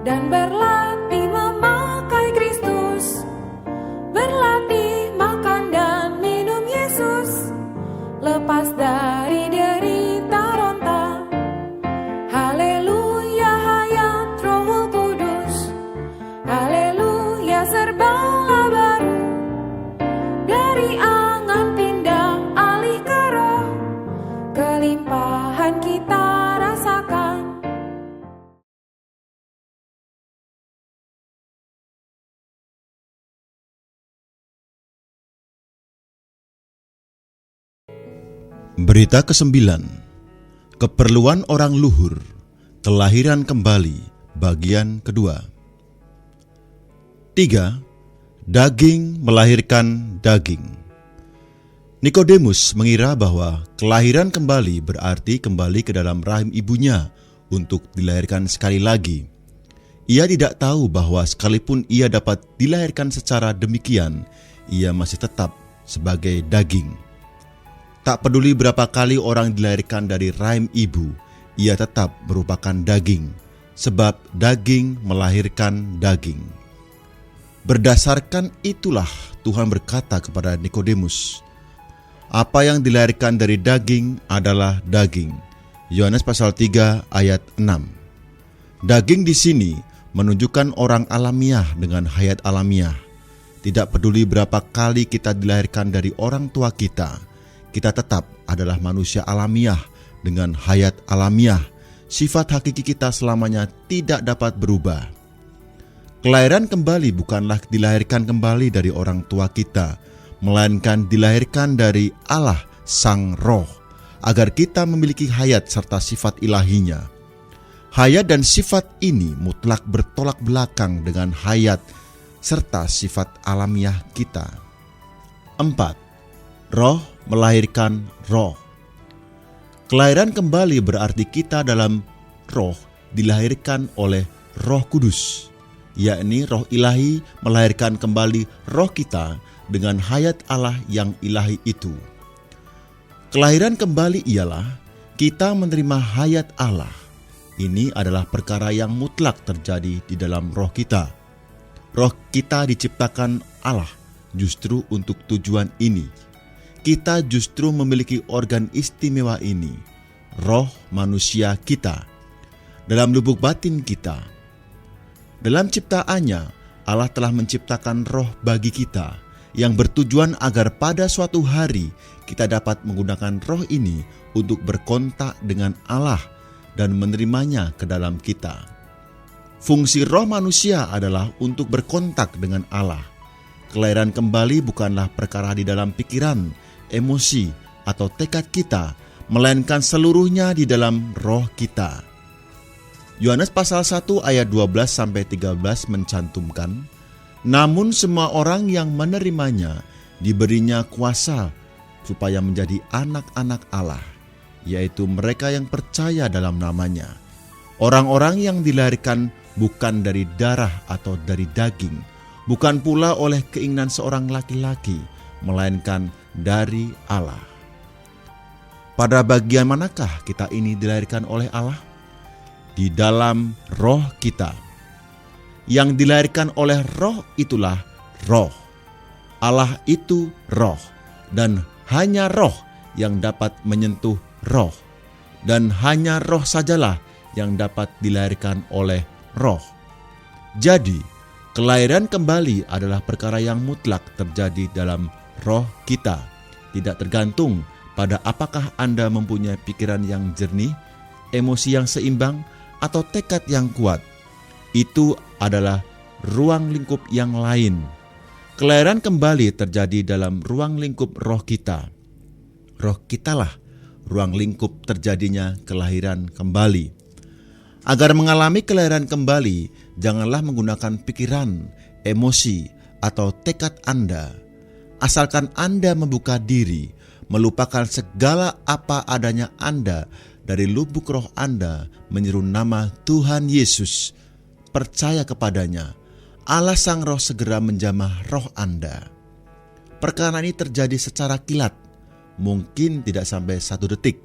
dan berlatih memakai Kristus, berlatih makan dan minum Yesus, lepas dari derita ronta. Haleluya, hayat Roh Kudus, haleluya, serbalah baru. Dari angan pindah alih ke roh, kelimpahan kita rasakan. Berita ke-9, keperluan orang luhur, kelahiran kembali, bagian kedua. 3. Daging melahirkan daging. Nikodemus mengira bahwa kelahiran kembali berarti kembali ke dalam rahim ibunya untuk dilahirkan sekali lagi. Ia tidak tahu bahwa sekalipun ia dapat dilahirkan secara demikian, ia masih tetap sebagai daging. Tak peduli berapa kali orang dilahirkan dari rahim ibu, ia tetap merupakan daging, sebab daging melahirkan daging. Berdasarkan itulah Tuhan berkata kepada Nikodemus, apa yang dilahirkan dari daging adalah daging. Yohanes pasal 3 ayat 6. Daging di sini menunjukkan orang alamiah dengan hayat alamiah. Tidak peduli berapa kali kita dilahirkan dari orang tua kita tetap adalah manusia alamiah dengan hayat alamiah. Sifat hakiki kita selamanya tidak dapat berubah. Kelahiran kembali bukanlah dilahirkan kembali dari orang tua kita, melainkan dilahirkan dari Allah Sang Roh, agar kita memiliki hayat serta sifat ilahinya. Hayat dan sifat ini mutlak bertolak belakang dengan hayat serta sifat alamiah kita. 4. Roh melahirkan roh. Kelahiran kembali berarti kita dalam roh dilahirkan oleh Roh Kudus, yakni roh ilahi melahirkan kembali roh kita dengan hayat Allah yang ilahi itu. Kelahiran kembali ialah kita menerima hayat Allah. Ini adalah perkara yang mutlak terjadi di dalam roh kita. Roh kita diciptakan Allah justru untuk tujuan ini. Kita justru memiliki organ istimewa ini, roh manusia kita, dalam lubuk batin kita. Dalam ciptaannya, Allah telah menciptakan roh bagi kita, yang bertujuan agar pada suatu hari kita dapat menggunakan roh ini untuk berkontak dengan Allah dan menerimanya ke dalam kita. Fungsi roh manusia adalah untuk berkontak dengan Allah. Kelahiran kembali bukanlah perkara di dalam pikiran, emosi, atau tekad kita, melainkan seluruhnya di dalam roh kita. Yohanes pasal 1 ayat 12-13 mencantumkan, namun semua orang yang menerimanya diberinya kuasa supaya menjadi anak-anak Allah, yaitu mereka yang percaya dalam namanya. Orang-orang yang dilahirkan bukan dari darah atau dari daging, bukan pula oleh keinginan seorang laki-laki, melainkan dari Allah. Pada bagian manakah kita ini dilahirkan oleh Allah? Di dalam roh kita. Yang dilahirkan oleh roh itulah roh. Allah itu roh, dan hanya roh yang dapat menyentuh roh, dan hanya roh sajalah yang dapat dilahirkan oleh roh. Jadi, kelahiran kembali adalah perkara yang mutlak terjadi dalam roh kita, tidak tergantung pada apakah Anda mempunyai pikiran yang jernih, emosi yang seimbang, atau tekad yang kuat. Itu adalah ruang lingkup yang lain. Kelahiran kembali terjadi dalam ruang lingkup roh kita. Roh kitalah ruang lingkup terjadinya kelahiran kembali. Agar mengalami kelahiran kembali, janganlah menggunakan pikiran, emosi, atau tekad Anda. Asalkan Anda membuka diri, melupakan segala apa adanya Anda, dari lubuk roh Anda menyeru nama Tuhan Yesus, percaya kepadanya, Allah Sang Roh segera menjamah roh Anda. Perkara ini terjadi secara kilat, mungkin tidak sampai 1 detik.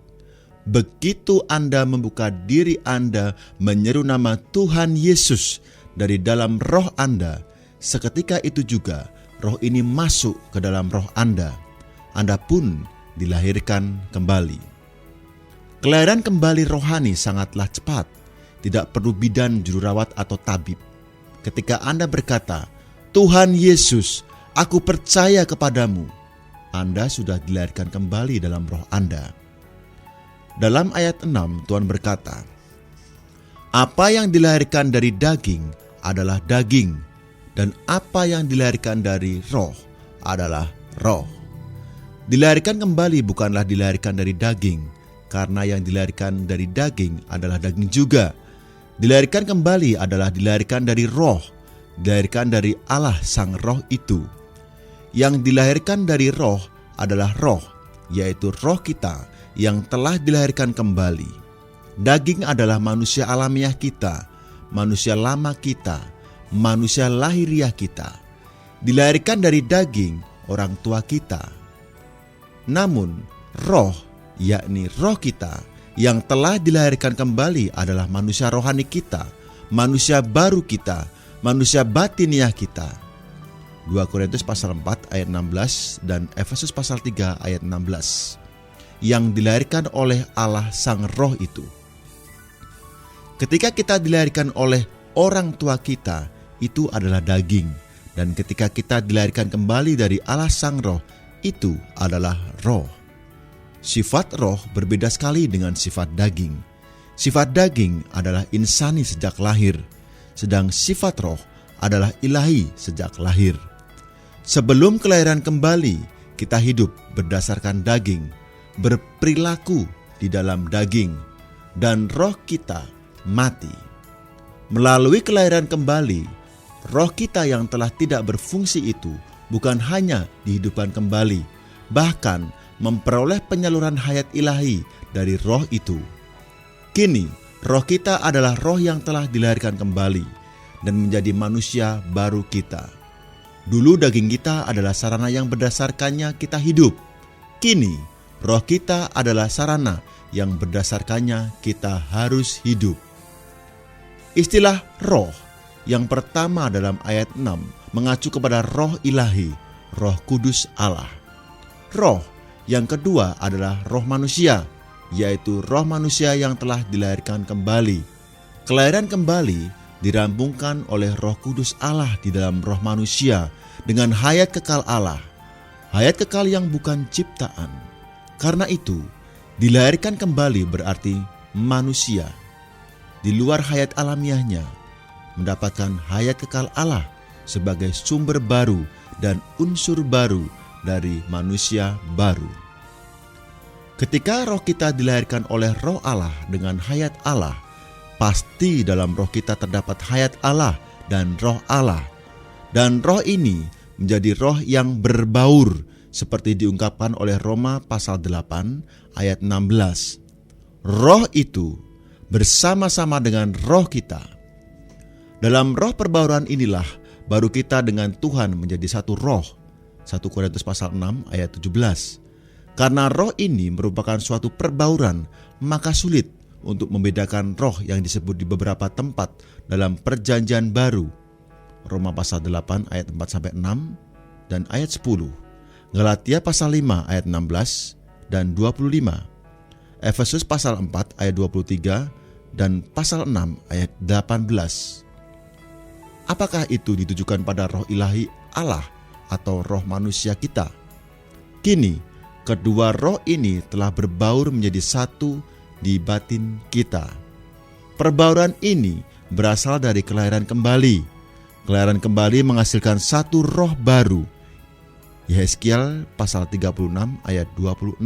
Begitu Anda membuka diri Anda menyeru nama Tuhan Yesus dari dalam roh Anda, seketika itu juga roh ini masuk ke dalam roh Anda. Anda pun dilahirkan kembali. Kelahiran kembali rohani sangatlah cepat. Tidak perlu bidan, jururawat, atau tabib. Ketika Anda berkata, Tuhan Yesus, aku percaya kepadamu, Anda sudah dilahirkan kembali dalam roh Anda. Dalam ayat 6, Tuhan berkata, apa yang dilahirkan dari daging adalah daging, dan apa yang dilahirkan dari roh adalah roh. Dilahirkan kembali bukanlah dilahirkan dari daging, karena yang dilahirkan dari daging adalah daging juga. Dilahirkan kembali adalah dilahirkan dari roh, dilahirkan dari Allah Sang Roh itu. Yang dilahirkan dari roh adalah roh, yaitu roh kita yang telah dilahirkan kembali. Daging adalah manusia alamiah kita, manusia lama kita, manusia lahiriah kita. Dilahirkan dari daging orang tua kita. Namun roh, yakni roh kita yang telah dilahirkan kembali adalah manusia rohani kita, manusia baru kita, manusia batiniah kita. 2 Korintus pasal 4 ayat 16 dan Efesus pasal 3 ayat 16. Yang dilahirkan oleh Allah Sang Roh itu. Ketika kita dilahirkan oleh orang tua kita, itu adalah daging. Dan ketika kita dilahirkan kembali dari Allah Sang Roh, itu adalah roh. Sifat roh berbeda sekali dengan sifat daging. Sifat daging adalah insani sejak lahir, sedang sifat roh adalah ilahi sejak lahir. Sebelum kelahiran kembali, kita hidup berdasarkan daging, berperilaku di dalam daging, dan roh kita mati. Melalui kelahiran kembali, roh kita yang telah tidak berfungsi itu bukan hanya dihidupkan kembali, bahkan memperoleh penyaluran hayat ilahi dari roh itu. Kini, roh kita adalah roh yang telah dilahirkan kembali dan menjadi manusia baru kita. Dulu daging kita adalah sarana yang berdasarkannya kita hidup. Kini, roh kita adalah sarana yang berdasarkannya kita harus hidup. Istilah roh yang pertama dalam ayat 6 mengacu kepada roh ilahi, roh kudus Allah. Roh yang kedua adalah roh manusia, yaitu roh manusia yang telah dilahirkan kembali. Kelahiran kembali dirampungkan oleh roh kudus Allah di dalam roh manusia dengan hayat kekal Allah. Hayat kekal yang bukan ciptaan. Karena itu, dilahirkan kembali berarti manusia di luar hayat alamiahnya mendapatkan hayat kekal Allah sebagai sumber baru dan unsur baru dari manusia baru. Ketika roh kita dilahirkan oleh roh Allah dengan hayat Allah, pasti dalam roh kita terdapat hayat Allah dan roh Allah. Dan roh ini menjadi roh yang berbaur, seperti diungkapkan oleh Roma pasal 8 ayat 16. Roh itu bersama-sama dengan roh kita. Dalam roh perbauran inilah baru kita dengan Tuhan menjadi satu roh. 1 Korintus pasal 6 ayat 17. Karena roh ini merupakan suatu perbauran, maka sulit untuk membedakan roh yang disebut di beberapa tempat dalam perjanjian baru. Roma pasal 8 ayat 4-6 dan ayat 10. Galatia pasal 5 ayat 16 dan 25. Efesus pasal 4 ayat 23 dan pasal 6 ayat 18. Apakah itu ditujukan pada roh ilahi Allah atau roh manusia kita? Kini, kedua roh ini telah berbaur menjadi satu di batin kita. Perbauran ini berasal dari kelahiran kembali. Kelahiran kembali menghasilkan satu roh baru. Yehezkiel pasal 36 ayat 26,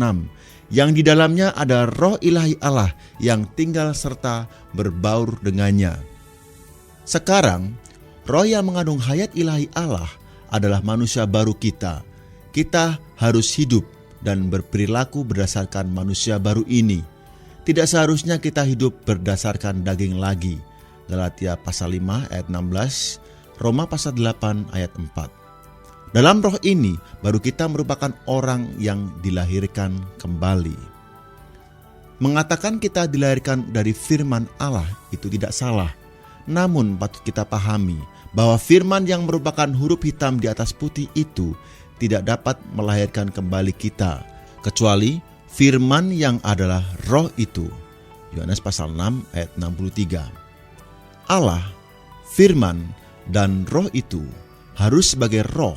yang di dalamnya ada roh ilahi Allah yang tinggal serta berbaur dengannya. Sekarang, roh yang mengandung hayat ilahi Allah adalah manusia baru kita. Kita harus hidup dan berperilaku berdasarkan manusia baru ini. Tidak seharusnya kita hidup berdasarkan daging lagi. Galatia pasal 5 ayat 16, Roma pasal 8 ayat 4. Dalam roh ini baru kita merupakan orang yang dilahirkan kembali. Mengatakan kita dilahirkan dari firman Allah itu tidak salah. Namun patut kita pahami bahwa firman yang merupakan huruf hitam di atas putih itu tidak dapat melahirkan kembali kita, kecuali firman yang adalah roh itu. Yohanes pasal 6 ayat 63. Allah, firman, dan roh itu harus sebagai roh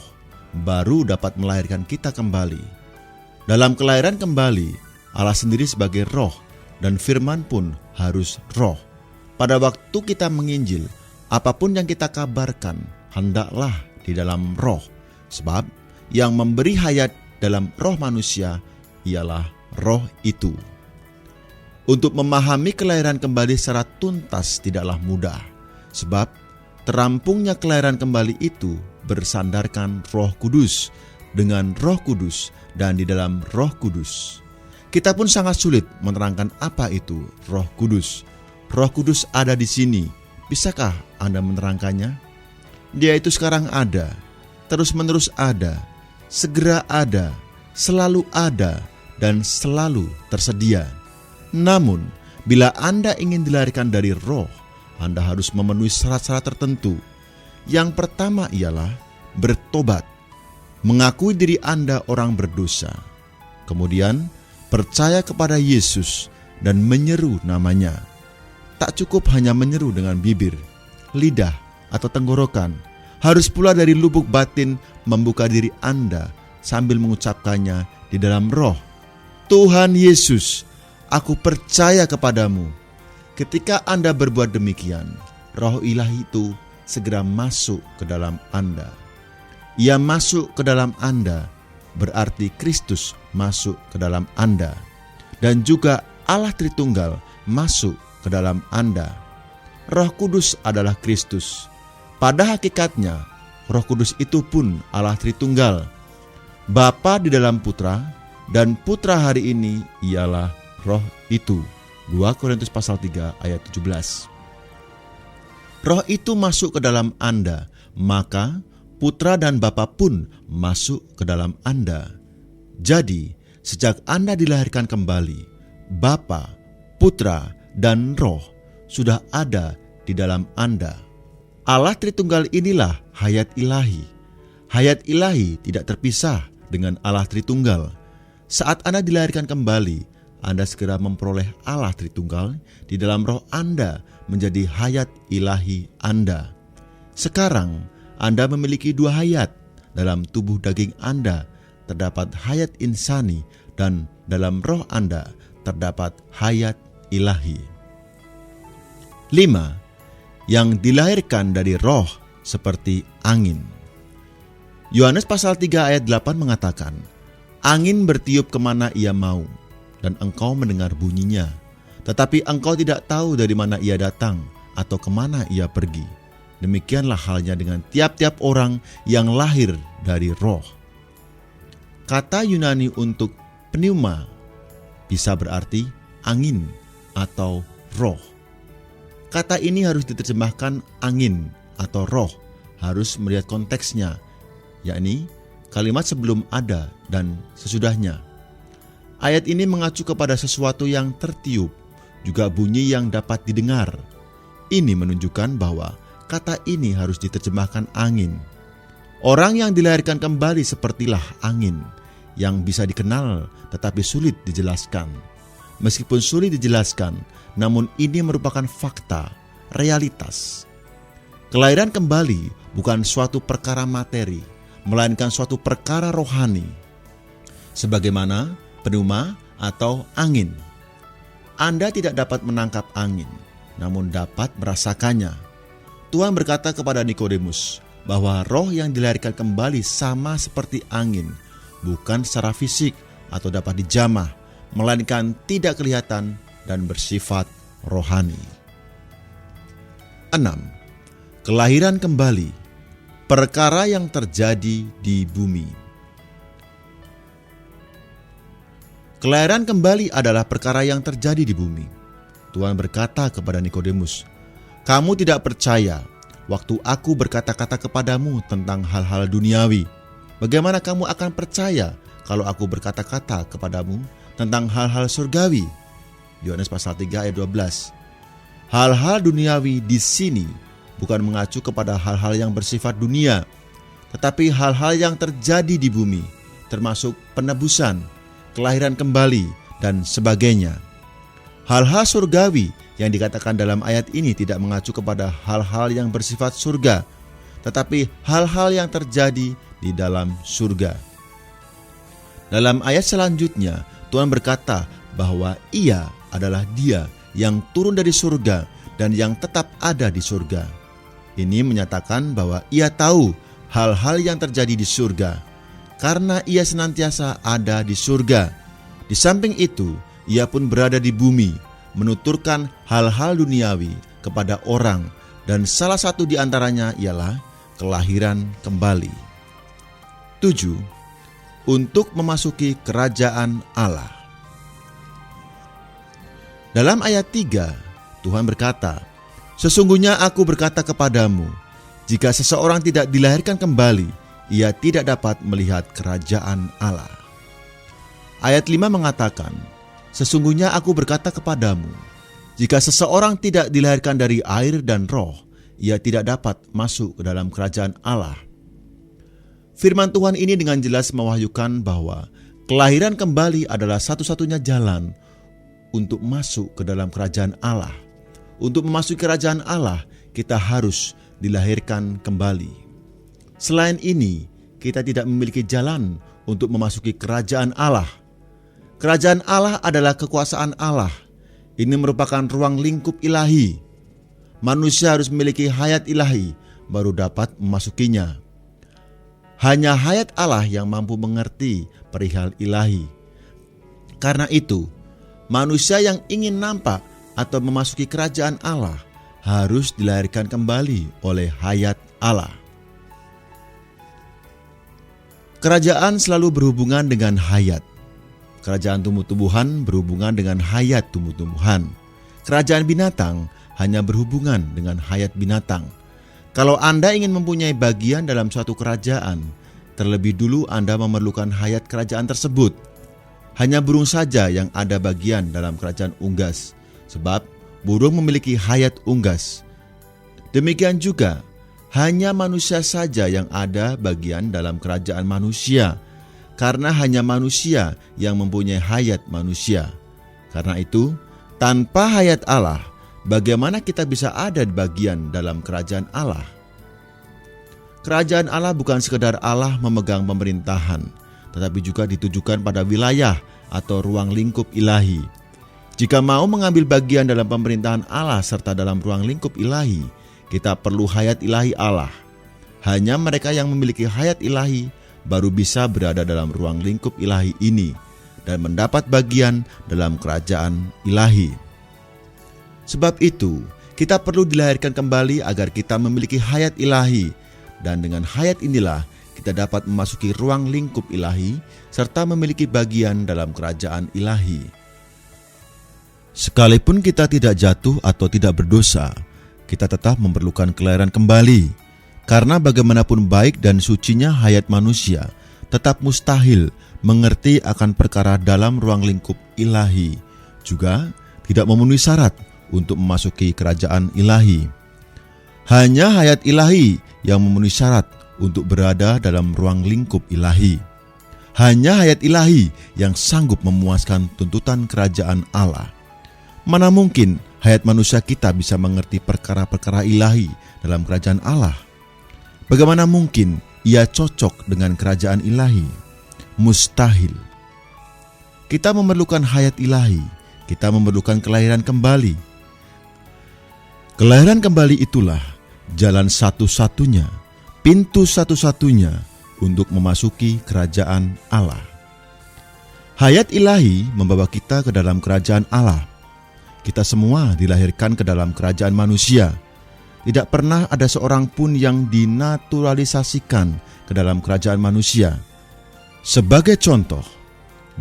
baru dapat melahirkan kita kembali. Dalam kelahiran kembali, Allah sendiri sebagai roh dan firman pun harus roh. Pada waktu kita menginjil, apapun yang kita kabarkan hendaklah di dalam roh. Sebab yang memberi hayat dalam roh manusia ialah roh itu. Untuk memahami kelahiran kembali secara tuntas tidaklah mudah. Sebab terampungnya kelahiran kembali itu bersandarkan Roh Kudus, dengan Roh Kudus dan di dalam Roh Kudus. Kita pun sangat sulit menerangkan apa itu Roh Kudus. Roh Kudus ada di sini. Bisakah Anda menerangkannya? Dia itu sekarang ada, terus-menerus ada, segera ada, selalu ada, dan selalu tersedia. Namun, bila Anda ingin dilahirkan dari roh, Anda harus memenuhi syarat-syarat tertentu. Yang pertama ialah bertobat, mengakui diri Anda orang berdosa. Kemudian, percaya kepada Yesus dan menyeru namanya. Tak cukup hanya menyeru dengan bibir, lidah, atau tenggorokan. Harus pula dari lubuk batin membuka diri Anda sambil mengucapkannya di dalam roh. Tuhan Yesus, aku percaya kepadamu. Ketika Anda berbuat demikian, roh ilahi itu segera masuk ke dalam Anda. Ia masuk ke dalam Anda, berarti Kristus masuk ke dalam Anda. Dan juga Allah Tritunggal masuk ke dalam Anda. Roh Kudus adalah Kristus. Pada hakikatnya, Roh Kudus itu pun Allah Tritunggal. Bapa di dalam Putra, dan Putra hari ini ialah Roh itu. 2 Korintus pasal 3 ayat 17. Roh itu masuk ke dalam Anda, maka Putra dan Bapa pun masuk ke dalam Anda. Jadi, sejak Anda dilahirkan kembali, Bapa, Putra, dan Roh sudah ada di dalam Anda. Allah Tritunggal inilah hayat ilahi. Hayat ilahi tidak terpisah dengan Allah Tritunggal. Saat Anda dilahirkan kembali, Anda segera memperoleh Allah Tritunggal di dalam roh Anda menjadi hayat ilahi Anda. Sekarang, Anda memiliki dua hayat. Dalam tubuh daging Anda terdapat hayat insani dan dalam roh Anda terdapat hayat ilahi. 5. Yang dilahirkan dari roh seperti angin. Yohanes pasal 3 ayat 8 mengatakan, angin bertiup kemana ia mau, dan engkau mendengar bunyinya, tetapi engkau tidak tahu dari mana ia datang atau kemana ia pergi. Demikianlah halnya dengan tiap-tiap orang yang lahir dari roh. Kata Yunani untuk pneuma bisa berarti angin atau roh. Kata ini harus diterjemahkan angin atau roh, harus melihat konteksnya, yakni kalimat sebelum ada dan sesudahnya. Ayat ini mengacu kepada sesuatu yang tertiup, juga bunyi yang dapat didengar. Ini menunjukkan bahwa kata ini harus diterjemahkan angin. Orang yang dilahirkan kembali sepertilah angin, yang bisa dikenal tetapi sulit dijelaskan. Meskipun sulit dijelaskan, namun ini merupakan fakta, realitas. Kelahiran kembali bukan suatu perkara materi, melainkan suatu perkara rohani. Sebagaimana pneuma atau angin. Anda tidak dapat menangkap angin, namun dapat merasakannya. Tuhan berkata kepada Nikodemus bahwa roh yang dilahirkan kembali sama seperti angin, bukan secara fisik atau dapat dijamah, melainkan tidak kelihatan dan bersifat rohani. 6. Kelahiran kembali, perkara yang terjadi di bumi. Kelahiran kembali adalah perkara yang terjadi di bumi. Tuhan berkata kepada Nikodemus, kamu tidak percaya waktu aku berkata-kata kepadamu tentang hal-hal duniawi. Bagaimana kamu akan percaya kalau aku berkata-kata kepadamu tentang hal-hal surgawi? Yohanes pasal 3 ayat 12. Hal-hal duniawi di sini bukan mengacu kepada hal-hal yang bersifat dunia, tetapi hal-hal yang terjadi di bumi, termasuk penebusan, kelahiran kembali, dan sebagainya. Hal-hal surgawi yang dikatakan dalam ayat ini tidak mengacu kepada hal-hal yang bersifat surga, tetapi hal-hal yang terjadi di dalam surga. Dalam ayat selanjutnya, Tuhan berkata bahwa Ia adalah Dia yang turun dari surga dan yang tetap ada di surga. Ini menyatakan bahwa Ia tahu hal-hal yang terjadi di surga, karena Ia senantiasa ada di surga. Di samping itu, Ia pun berada di bumi, menuturkan hal-hal duniawi kepada orang, dan salah satu di antaranya ialah kelahiran kembali. 7. Untuk memasuki kerajaan Allah. Dalam ayat 3, Tuhan berkata, "Sesungguhnya aku berkata kepadamu, jika seseorang tidak dilahirkan kembali, ia tidak dapat melihat kerajaan Allah." Ayat 5 mengatakan, "Sesungguhnya aku berkata kepadamu, jika seseorang tidak dilahirkan dari air dan roh, ia tidak dapat masuk ke dalam kerajaan Allah." Firman Tuhan ini dengan jelas mewahyukan bahwa kelahiran kembali adalah satu-satunya jalan untuk masuk ke dalam kerajaan Allah. Untuk memasuki kerajaan Allah, kita harus dilahirkan kembali. Selain ini, kita tidak memiliki jalan untuk memasuki kerajaan Allah. Kerajaan Allah adalah kekuasaan Allah. Ini merupakan ruang lingkup ilahi. Manusia harus memiliki hayat ilahi baru dapat memasukinya. Hanya hayat Allah yang mampu mengerti perihal ilahi. Karena itu, manusia yang ingin nampak atau memasuki kerajaan Allah harus dilahirkan kembali oleh hayat Allah. Kerajaan selalu berhubungan dengan hayat. Kerajaan tumbuh-tumbuhan berhubungan dengan hayat tumbuh-tumbuhan. Kerajaan binatang hanya berhubungan dengan hayat binatang. Kalau Anda ingin mempunyai bagian dalam suatu kerajaan, terlebih dulu Anda memerlukan hayat kerajaan tersebut. Hanya burung saja yang ada bagian dalam kerajaan unggas, sebab burung memiliki hayat unggas. Demikian juga, hanya manusia saja yang ada bagian dalam kerajaan manusia, karena hanya manusia yang mempunyai hayat manusia. Karena itu, tanpa hayat Allah, bagaimana kita bisa ada di bagian dalam kerajaan Allah? Kerajaan Allah bukan sekedar Allah memegang pemerintahan, tetapi juga ditujukan pada wilayah atau ruang lingkup ilahi. Jika mau mengambil bagian dalam pemerintahan Allah serta dalam ruang lingkup ilahi, kita perlu hayat ilahi Allah. Hanya mereka yang memiliki hayat ilahi baru bisa berada dalam ruang lingkup ilahi ini dan mendapat bagian dalam kerajaan ilahi. Sebab itu, kita perlu dilahirkan kembali agar kita memiliki hayat ilahi, dan dengan hayat inilah kita dapat memasuki ruang lingkup ilahi serta memiliki bagian dalam kerajaan ilahi. Sekalipun kita tidak jatuh atau tidak berdosa, kita tetap memerlukan kelahiran kembali. Karena bagaimanapun baik dan sucinya hayat manusia, tetap mustahil mengerti akan perkara dalam ruang lingkup ilahi. Juga tidak memenuhi syarat untuk memasuki kerajaan ilahi. Hanya hayat ilahi yang memenuhi syarat untuk berada dalam ruang lingkup ilahi. Hanya hayat ilahi yang sanggup memuaskan tuntutan kerajaan Allah. Mana mungkin hayat manusia kita bisa mengerti perkara-perkara ilahi dalam kerajaan Allah? Bagaimana mungkin ia cocok dengan kerajaan ilahi? Mustahil. Kita memerlukan hayat ilahi, kita memerlukan kelahiran kembali. Kelahiran kembali itulah jalan satu-satunya, pintu satu-satunya untuk memasuki kerajaan Allah. Hayat ilahi membawa kita ke dalam kerajaan Allah. Kita semua dilahirkan ke dalam kerajaan manusia. Tidak pernah ada seorang pun yang dinaturalisasikan ke dalam kerajaan manusia. Sebagai contoh,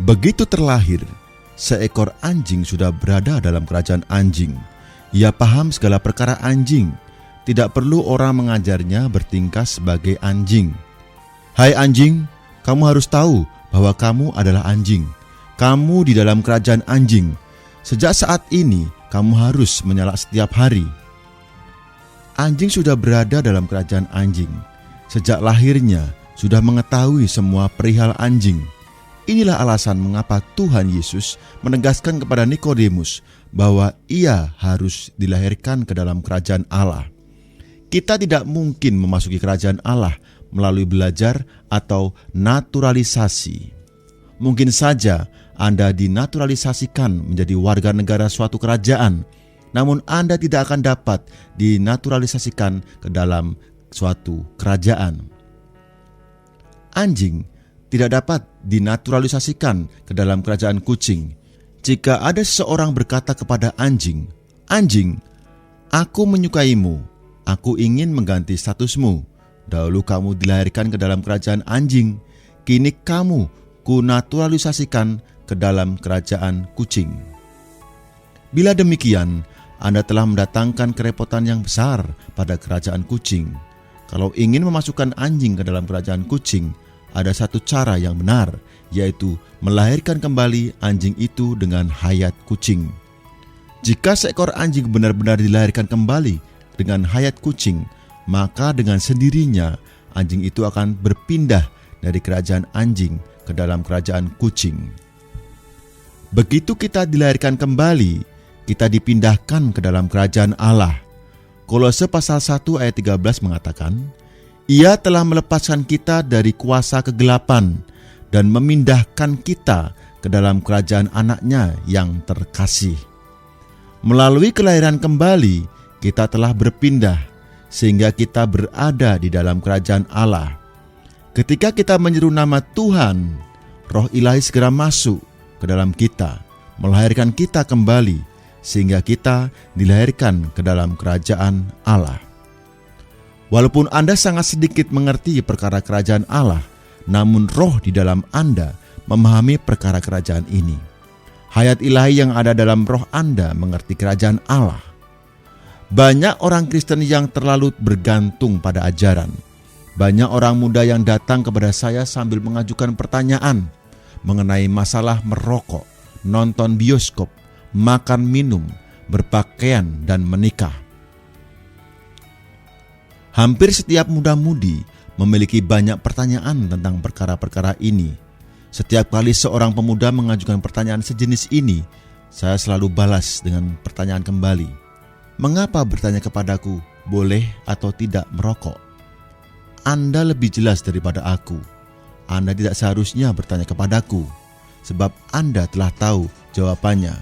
begitu terlahir, seekor anjing sudah berada dalam kerajaan anjing. Ia paham segala perkara anjing. Tidak perlu orang mengajarnya bertingkah sebagai anjing. Hai anjing, kamu harus tahu bahwa kamu adalah anjing. Kamu di dalam kerajaan anjing. Sejak saat ini kamu harus menyalak setiap hari. Anjing sudah berada dalam kerajaan anjing. Sejak lahirnya sudah mengetahui semua perihal anjing. Inilah alasan mengapa Tuhan Yesus menegaskan kepada Nikodemus bahwa ia harus dilahirkan ke dalam kerajaan Allah. Kita tidak mungkin memasuki kerajaan Allah melalui belajar atau naturalisasi. Mungkin saja Anda dinaturalisasikan menjadi warga negara suatu kerajaan, namun Anda tidak akan dapat dinaturalisasikan ke dalam suatu kerajaan. Anjing tidak dapat dinaturalisasikan ke dalam kerajaan kucing. Jika ada seseorang berkata kepada anjing, "Anjing, aku menyukaimu, aku ingin mengganti statusmu. Dahulu kamu dilahirkan ke dalam kerajaan anjing, kini kamu kunaturalisasikan ke dalam kerajaan kucing." Bila demikian, Anda telah mendatangkan kerepotan yang besar pada kerajaan kucing. Kalau ingin memasukkan anjing ke dalam kerajaan kucing, ada satu cara yang benar, yaitu melahirkan kembali anjing itu dengan hayat kucing. Jika seekor anjing benar-benar dilahirkan kembali dengan hayat kucing, maka dengan sendirinya anjing itu akan berpindah dari kerajaan anjing ke dalam kerajaan kucing. Begitu kita dilahirkan kembali, kita dipindahkan ke dalam kerajaan Allah. Kolose pasal 1 ayat 13 mengatakan, Ia telah melepaskan kita dari kuasa kegelapan dan memindahkan kita ke dalam kerajaan anaknya yang terkasih. Melalui kelahiran kembali, kita telah berpindah sehingga kita berada di dalam kerajaan Allah. Ketika kita menyeru nama Tuhan, Roh Ilahi segera masuk ke dalam kita, melahirkan kita kembali sehingga kita dilahirkan ke dalam kerajaan Allah. Walaupun Anda sangat sedikit mengerti perkara kerajaan Allah, namun roh di dalam Anda memahami perkara kerajaan ini. Hayat ilahi yang ada dalam roh Anda mengerti kerajaan Allah. Banyak orang Kristen yang terlalu bergantung pada ajaran. Banyak orang muda yang datang kepada saya sambil mengajukan pertanyaan mengenai masalah merokok, nonton bioskop, makan minum, berpakaian, dan menikah. Hampir setiap muda-mudi memiliki banyak pertanyaan tentang perkara-perkara ini. Setiap kali seorang pemuda mengajukan pertanyaan sejenis ini, saya selalu balas dengan pertanyaan kembali. Mengapa bertanya kepadaku, boleh atau tidak merokok? Anda lebih jelas daripada aku. Anda tidak seharusnya bertanya kepadaku, sebab Anda telah tahu jawabannya.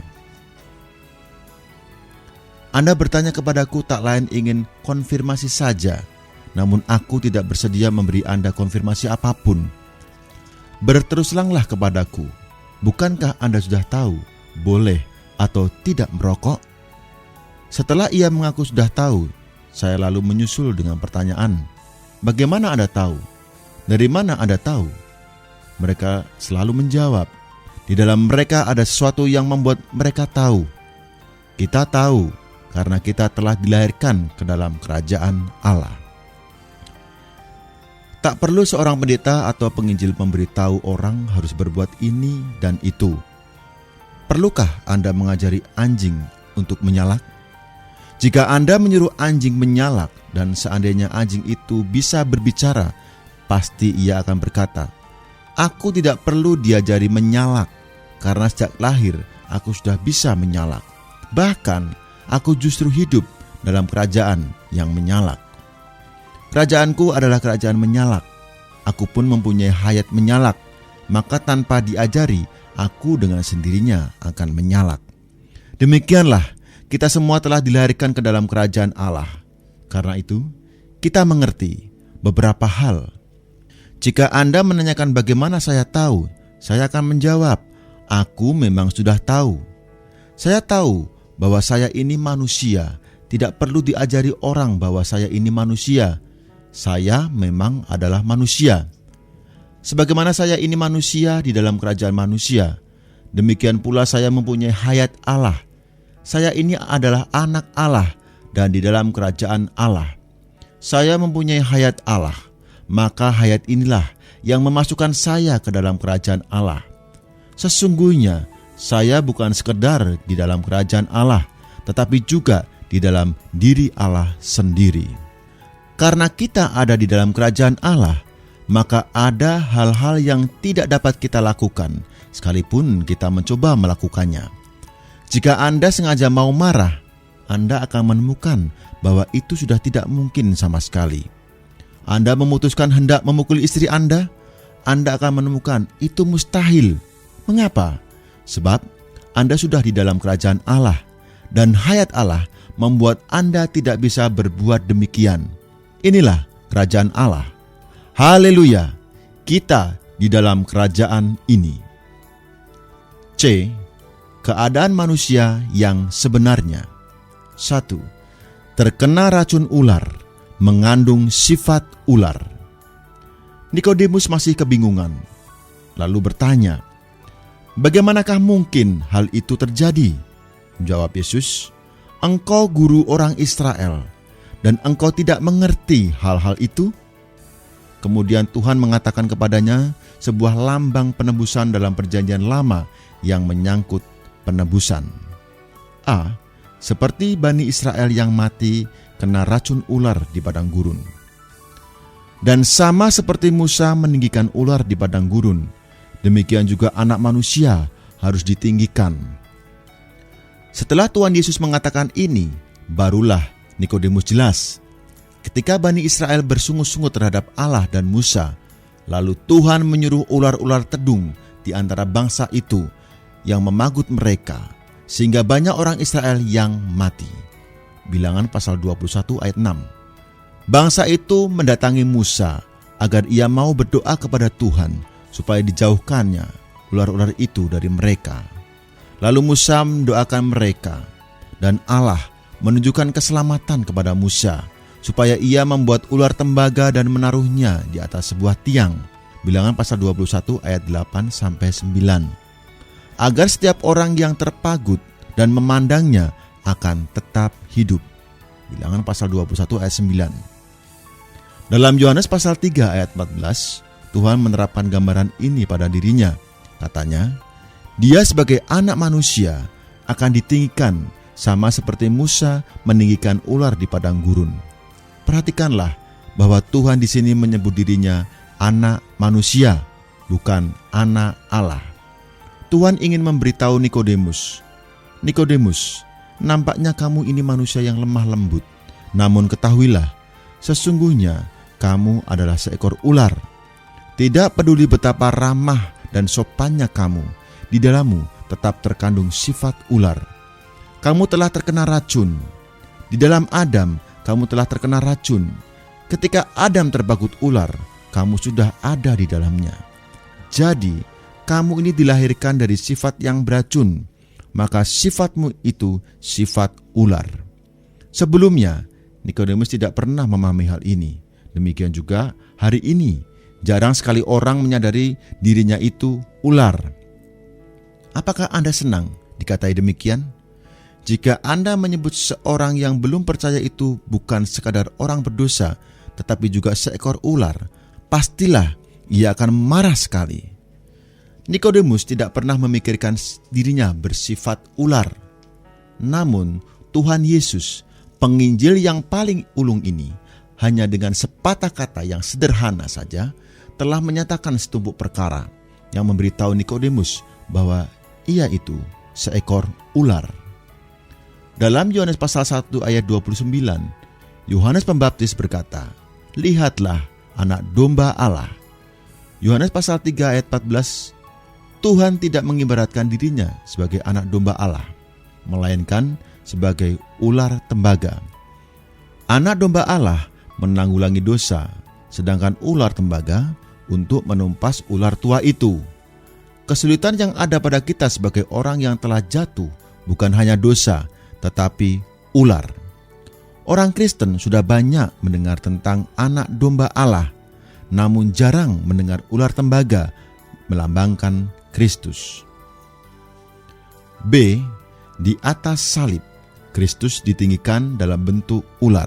Anda bertanya kepadaku tak lain ingin konfirmasi saja, namun aku tidak bersedia memberi Anda konfirmasi apapun. Berterus teranglah kepadaku, bukankah Anda sudah tahu boleh atau tidak merokok? Setelah ia mengaku sudah tahu, saya lalu menyusul dengan pertanyaan, bagaimana Anda tahu? Dari mana Anda tahu? Mereka selalu menjawab, di dalam mereka ada sesuatu yang membuat mereka tahu. Kita tahu karena kita telah dilahirkan ke dalam kerajaan Allah. Tak perlu seorang pendeta atau penginjil memberitahu orang harus berbuat ini dan itu. Perlukah Anda mengajari anjing untuk menyalak? Jika Anda menyuruh anjing menyalak dan seandainya anjing itu bisa berbicara, pasti ia akan berkata, "Aku tidak perlu diajari menyalak, karena sejak lahir aku sudah bisa menyalak. Bahkan aku justru hidup dalam kerajaan yang menyalak. Kerajaanku adalah kerajaan menyalak. Aku pun mempunyai hayat menyalak, maka tanpa diajari, aku dengan sendirinya akan menyalak." Demikianlah, kita semua telah dilahirkan ke dalam kerajaan Allah. Karena itu, kita mengerti beberapa hal. Jika Anda menanyakan bagaimana saya tahu, saya akan menjawab, aku memang sudah tahu. Saya tahu bahwa saya ini manusia, tidak perlu diajari orang bahwa saya ini manusia. Saya memang adalah manusia. Sebagaimana saya ini manusia di dalam kerajaan manusia, demikian pula saya mempunyai hayat Allah. Saya ini adalah anak Allah dan di dalam kerajaan Allah. Saya mempunyai hayat Allah, maka hayat inilah yang memasukkan saya ke dalam kerajaan Allah. Sesungguhnya Saya bukan sekedar di dalam kerajaan Allah, tetapi juga di dalam diri Allah sendiri. Karena kita ada di dalam kerajaan Allah, maka ada hal-hal yang tidak dapat kita lakukan, sekalipun kita mencoba melakukannya. Jika Anda sengaja mau marah, Anda akan menemukan bahwa itu sudah tidak mungkin sama sekali. Anda memutuskan hendak memukul istri Anda akan menemukan itu mustahil. Mengapa? Sebab Anda sudah di dalam kerajaan Allah, dan hayat Allah membuat Anda tidak bisa berbuat demikian. Inilah kerajaan Allah. Haleluya! Kita di dalam kerajaan ini. C. Keadaan manusia yang sebenarnya. 1. Terkena racun ular, mengandung sifat ular. Nikodemus masih kebingungan, lalu bertanya, "Bagaimanakah mungkin hal itu terjadi?" Jawab Yesus, "Engkau guru orang Israel, dan engkau tidak mengerti hal-hal itu?" Kemudian Tuhan mengatakan kepadanya sebuah lambang penebusan dalam perjanjian lama yang menyangkut penebusan. A. Seperti Bani Israel yang mati kena racun ular di padang gurun. Dan sama seperti Musa meninggikan ular di padang gurun, demikian juga anak manusia harus ditinggikan. Setelah Tuhan Yesus mengatakan ini, barulah Nikodemus jelas. Ketika Bani Israel bersungut-sungut terhadap Allah dan Musa, lalu Tuhan menyuruh ular-ular tedung di antara bangsa itu yang memagut mereka, sehingga banyak orang Israel yang mati. Bilangan pasal 21 ayat 6. Bangsa itu mendatangi Musa agar ia mau berdoa kepada Tuhan supaya dijauhkannya ular-ular itu dari mereka. Lalu Musa mendoakan mereka, dan Allah menunjukkan keselamatan kepada Musa supaya ia membuat ular tembaga dan menaruhnya di atas sebuah tiang. Bilangan pasal 21 ayat 8-9. Agar setiap orang yang terpagut dan memandangnya akan tetap hidup. Bilangan pasal 21 ayat 9. Dalam Yohanes pasal 3 ayat 14, Tuhan menerapkan gambaran ini pada dirinya. Katanya, "Dia sebagai anak manusia akan ditinggikan sama seperti Musa meninggikan ular di padang gurun." Perhatikanlah bahwa Tuhan di sini menyebut dirinya anak manusia, bukan anak Allah. Tuhan ingin memberitahu Nikodemus, "Nikodemus, nampaknya kamu ini manusia yang lemah lembut. Namun ketahuilah, sesungguhnya kamu adalah seekor ular. Tidak peduli betapa ramah dan sopannya kamu, di dalammu tetap terkandung sifat ular. Kamu telah terkena racun. Di dalam Adam, kamu telah terkena racun. Ketika Adam terbagut ular, kamu sudah ada di dalamnya. Jadi, kamu ini dilahirkan dari sifat yang beracun, maka sifatmu itu sifat ular." Sebelumnya, Nikodemus tidak pernah memahami hal ini. Demikian juga hari ini, jarang sekali orang menyadari dirinya itu ular. Apakah Anda senang dikatai demikian? Jika Anda menyebut seorang yang belum percaya itu bukan sekadar orang berdosa, tetapi juga seekor ular, pastilah ia akan marah sekali. Nikodemus tidak pernah memikirkan dirinya bersifat ular. Namun, Tuhan Yesus, penginjil yang paling ulung ini, hanya dengan sepatah kata yang sederhana saja telah menyatakan setumpuk perkara yang memberitahu Nikodemus bahwa ia itu seekor ular. Dalam Yohanes pasal 1 ayat 29, Yohanes Pembaptis berkata, "Lihatlah anak domba Allah." Yohanes pasal 3 ayat 14, Tuhan tidak mengibaratkan dirinya sebagai anak domba Allah, melainkan sebagai ular tembaga. Anak domba Allah menanggulangi dosa, sedangkan ular tembaga untuk menumpas ular tua itu. Kesulitan yang ada pada kita sebagai orang yang telah jatuh bukan hanya dosa, tetapi ular. Orang Kristen sudah banyak mendengar tentang anak domba Allah, namun jarang mendengar ular tembaga melambangkan Kristus. B. Di atas salib, Kristus ditinggikan dalam bentuk ular.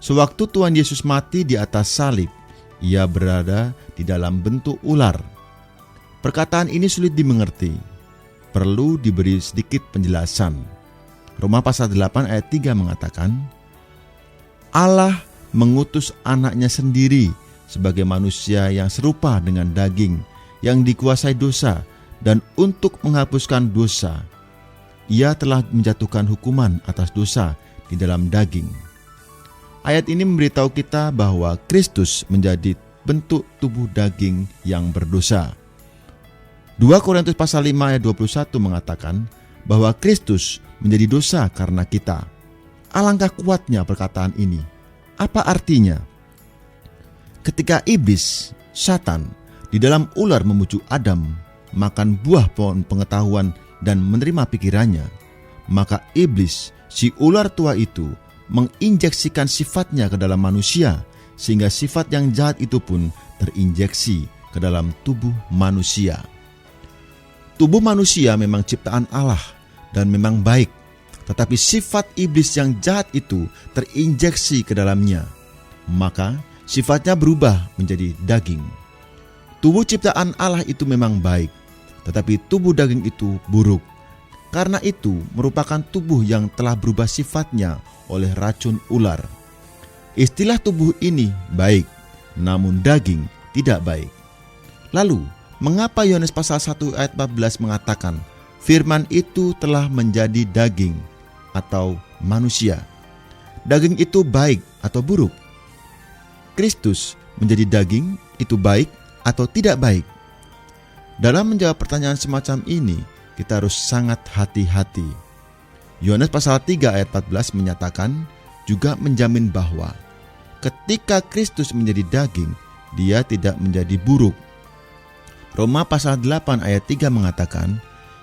Sewaktu Tuhan Yesus mati di atas salib, ia berada di dalam bentuk ular. Perkataan ini sulit dimengerti. perlu diberi sedikit penjelasan. Roma pasal 8 ayat 3 mengatakan, Allah mengutus anaknya sendiri sebagai manusia yang serupa dengan daging yang dikuasai dosa, dan untuk menghapuskan dosa, Ia telah menjatuhkan hukuman atas dosa di dalam daging. Ayat ini memberitahu kita bahwa Kristus menjadi bentuk tubuh daging yang berdosa. 2 Korintus pasal 5 ayat 21 mengatakan bahwa Kristus menjadi dosa karena kita. Alangkah kuatnya perkataan ini. Apa artinya? Ketika iblis, Satan, di dalam ular memujuk Adam makan buah pohon pengetahuan dan menerima pikirannya, maka iblis, si ular tua itu, menginjeksikan sifatnya ke dalam manusia, sehingga sifat yang jahat itu pun terinjeksi ke dalam tubuh manusia. Tubuh manusia memang ciptaan Allah dan memang baik, tetapi sifat iblis yang jahat itu terinjeksi ke dalamnya, maka sifatnya berubah menjadi daging. Tubuh ciptaan Allah itu memang baik, tetapi tubuh daging itu buruk. Karena itu merupakan tubuh yang telah berubah sifatnya oleh racun ular. Istilah tubuh ini baik, namun daging tidak baik. Lalu, mengapa Yohanes pasal 1 ayat 14 mengatakan firman itu telah menjadi daging atau manusia? Daging itu baik atau buruk? Kristus menjadi daging itu baik atau tidak baik? Dalam menjawab pertanyaan semacam ini, kita harus sangat hati-hati. Yohanes pasal 3 ayat 14 menyatakan juga menjamin bahwa ketika Kristus menjadi daging, Dia tidak menjadi buruk. Roma pasal 8 ayat 3 mengatakan,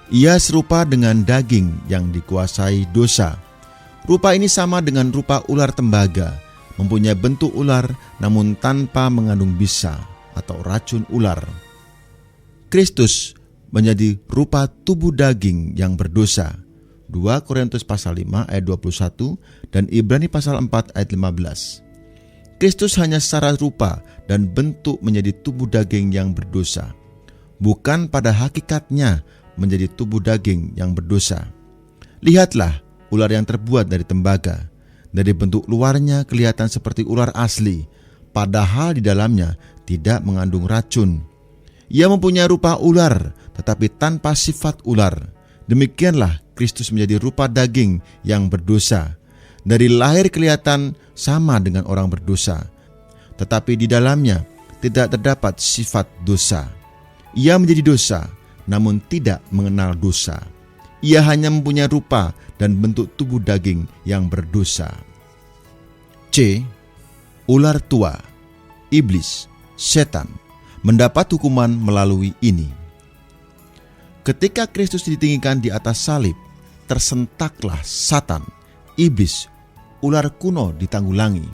Ia serupa dengan daging yang dikuasai dosa. Rupa ini sama dengan rupa ular tembaga, mempunyai bentuk ular namun tanpa mengandung bisa atau racun ular. Kristus menjadi rupa tubuh daging yang berdosa. 2 Korintus pasal 5 ayat 21 dan Ibrani pasal 4 ayat 15. Kristus hanya secara rupa dan bentuk menjadi tubuh daging yang berdosa, bukan pada hakikatnya menjadi tubuh daging yang berdosa. Lihatlah ular yang terbuat dari tembaga. Dari bentuk luarnya kelihatan seperti ular asli, padahal di dalamnya tidak mengandung racun. Ia mempunyai rupa ular, tetapi tanpa sifat ular. Demikianlah Kristus menjadi rupa daging yang berdosa. Dari lahir kelihatan sama dengan orang berdosa, tetapi di dalamnya tidak terdapat sifat dosa. Ia menjadi dosa, namun tidak mengenal dosa. Ia hanya mempunyai rupa dan bentuk tubuh daging yang berdosa. C. Ular tua, iblis, setan mendapat hukuman melalui ini. Ketika Kristus ditinggikan di atas salib, tersentaklah Satan, iblis, ular kuno ditanggulangi.